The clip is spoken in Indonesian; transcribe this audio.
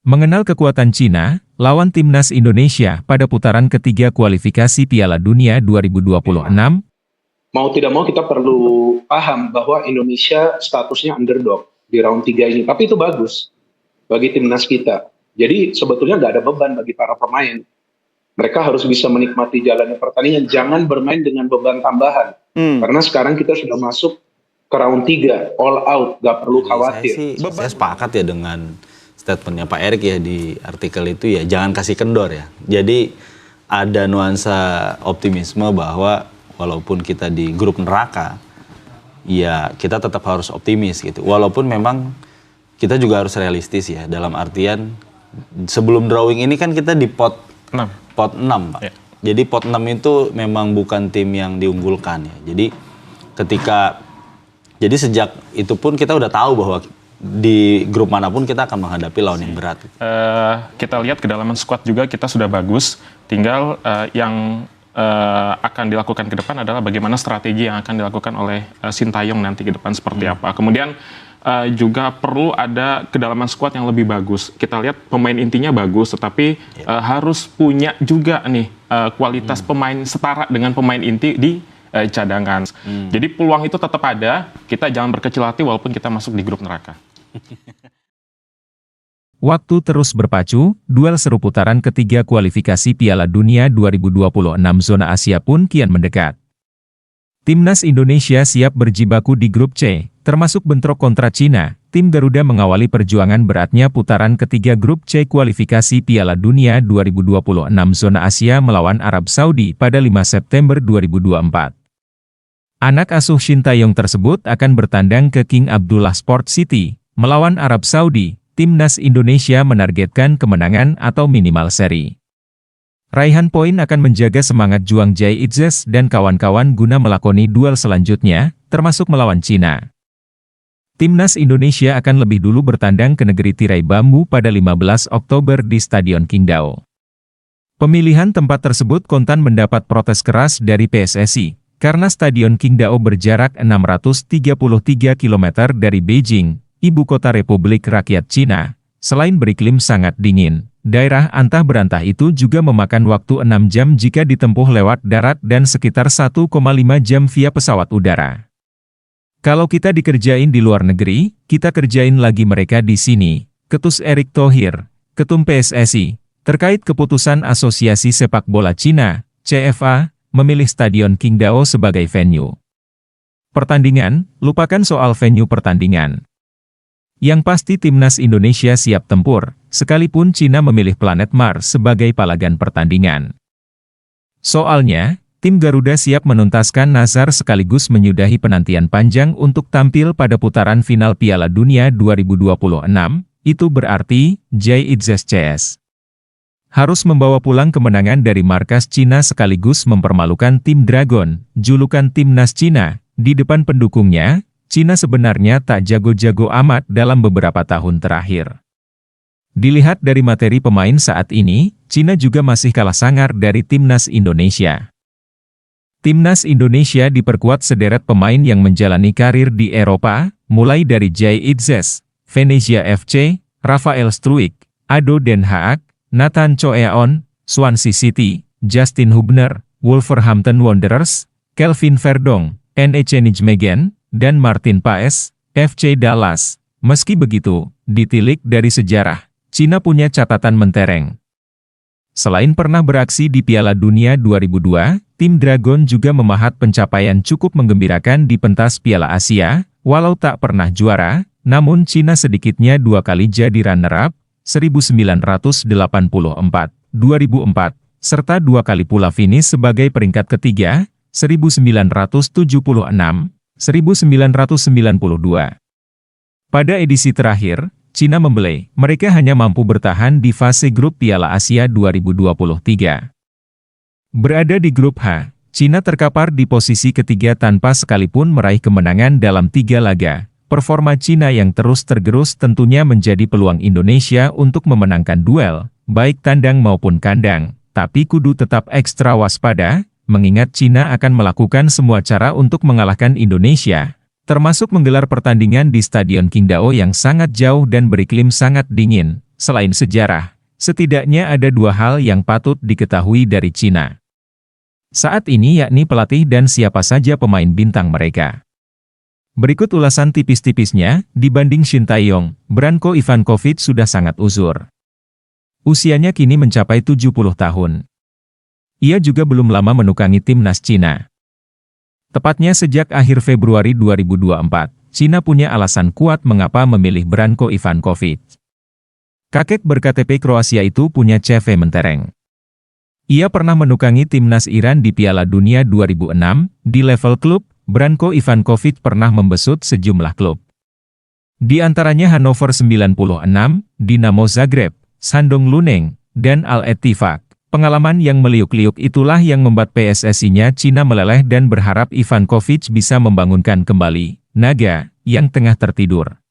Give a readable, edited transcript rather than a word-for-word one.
Mengenal kekuatan Cina, lawan timnas Indonesia pada putaran ketiga kualifikasi Piala Dunia 2026, mau tidak mau kita perlu paham bahwa Indonesia statusnya underdog di round 3 ini. Tapi itu bagus bagi timnas kita. Jadi sebetulnya nggak ada beban bagi para pemain. Mereka harus bisa menikmati jalannya pertandingan. Jangan bermain dengan beban tambahan. Karena sekarang kita sudah masuk ke round 3, all out, nggak perlu khawatir. Saya sepakat ya dengan statementnya Pak Erik ya di artikel itu ya, jangan kasih kendor ya. Jadi ada nuansa optimisme bahwa walaupun kita di grup neraka, ya kita tetap harus optimis gitu. Walaupun memang kita juga harus realistis ya, dalam artian sebelum drawing ini kan kita di pot 6 Pak. Ya. Jadi pot 6 itu memang bukan tim yang diunggulkan ya. Jadi sejak itu pun kita udah tahu bahwa di grup manapun kita akan menghadapi lawan yang berat. Kita lihat kedalaman skuad juga kita sudah bagus. Tinggal yang akan dilakukan ke depan adalah bagaimana strategi yang akan dilakukan oleh Sintayong nanti ke depan seperti apa. Kemudian juga perlu ada kedalaman skuad yang lebih bagus. Kita lihat pemain intinya bagus, tetapi harus punya juga nih kualitas pemain setara dengan pemain inti di cadangan. Jadi peluang itu tetap ada. Kita jangan berkecil hati walaupun kita masuk di grup neraka. Waktu terus berpacu, duel seru putaran ketiga kualifikasi Piala Dunia 2026 zona Asia pun kian mendekat. Timnas Indonesia siap berjibaku di grup C, termasuk bentrok kontra Cina. Tim Garuda mengawali perjuangan beratnya putaran ketiga grup C kualifikasi Piala Dunia 2026 zona Asia melawan Arab Saudi pada 5 September 2024. Anak asuh Sintayong tersebut akan bertandang ke King Abdullah Sport City, melawan Arab Saudi. Timnas Indonesia menargetkan kemenangan atau minimal seri. Raihan poin akan menjaga semangat juang Jai Itzes dan kawan-kawan guna melakoni duel selanjutnya, termasuk melawan Cina. Timnas Indonesia akan lebih dulu bertandang ke negeri tirai bambu pada 15 Oktober di Stadion Qingdao. Pemilihan tempat tersebut kontan mendapat protes keras dari PSSI, karena Stadion Qingdao berjarak 633 km dari Beijing, ibu kota Republik Rakyat Cina. Selain beriklim sangat dingin, daerah antah berantah itu juga memakan waktu 6 jam jika ditempuh lewat darat dan sekitar 1,5 jam via pesawat udara. Kalau kita dikerjain di luar negeri, kita kerjain lagi mereka di sini, ketus Erick Thohir, Ketum PSSI, terkait keputusan Asosiasi Sepak Bola Cina, CFA, memilih Stadion Qingdao sebagai venue pertandingan. Lupakan soal venue pertandingan. Yang pasti timnas Indonesia siap tempur, sekalipun Cina memilih planet Mars sebagai palagan pertandingan. Soalnya, tim Garuda siap menuntaskan nazar sekaligus menyudahi penantian panjang untuk tampil pada putaran final Piala Dunia 2026, itu berarti, Jai Itzes CS harus membawa pulang kemenangan dari markas Cina sekaligus mempermalukan tim Dragon, julukan timnas Cina, di depan pendukungnya. Cina sebenarnya tak jago-jago amat dalam beberapa tahun terakhir. Dilihat dari materi pemain saat ini, Cina juga masih kalah sangar dari timnas Indonesia. Timnas Indonesia diperkuat sederet pemain yang menjalani karir di Eropa, mulai dari Jai Itzes, Venezia FC, Rafael Struijk, ADO Den Haag, Nathan Choeon, Swansea City, Justin Hubner, Wolverhampton Wanderers, Kelvin Verdong, NEC Nijmegen, dan Martin Paes, FC Dallas. Meski begitu, ditilik dari sejarah, Cina punya catatan mentereng. Selain pernah beraksi di Piala Dunia 2002, tim Dragon juga memahat pencapaian cukup menggembirakan di pentas Piala Asia, walau tak pernah juara, namun Cina sedikitnya 2 kali jadi runner-up, 1984, 2004, serta 2 kali pula finish sebagai peringkat ketiga, 1976, 1992. Pada edisi terakhir, Cina membelai, mereka hanya mampu bertahan di fase grup Piala Asia 2023. Berada di grup H, Cina terkapar di posisi ketiga tanpa sekalipun meraih kemenangan dalam 3 laga. Performa Cina yang terus tergerus tentunya menjadi peluang Indonesia untuk memenangkan duel, baik tandang maupun kandang, tapi kudu tetap ekstra waspada, mengingat Cina akan melakukan semua cara untuk mengalahkan Indonesia, termasuk menggelar pertandingan di Stadion Qingdao yang sangat jauh dan beriklim sangat dingin, Selain sejarah, setidaknya ada dua hal yang patut diketahui dari Cina saat ini, yakni pelatih dan siapa saja pemain bintang mereka. Berikut ulasan tipis-tipisnya. Dibanding Shin Tae-yong, Branko Ivankovic sudah sangat uzur. Usianya kini mencapai 70 tahun. Ia juga belum lama menukangi timnas Cina. Tepatnya sejak akhir Februari 2024, Cina punya alasan kuat mengapa memilih Branko Ivankovic. Kakek berKTP Kroasia itu punya CV mentereng. Ia pernah menukangi timnas Iran di Piala Dunia 2006, di level klub, Branko Ivankovic pernah membesut sejumlah klub. Di antaranya Hannover 96, Dinamo Zagreb, Shandong Luneng, dan Al-Ettifaq. Pengalaman yang meliuk-liuk itulah yang membuat PSSI-nya Cina meleleh dan berharap Ivankovic bisa membangunkan kembali naga yang tengah tertidur.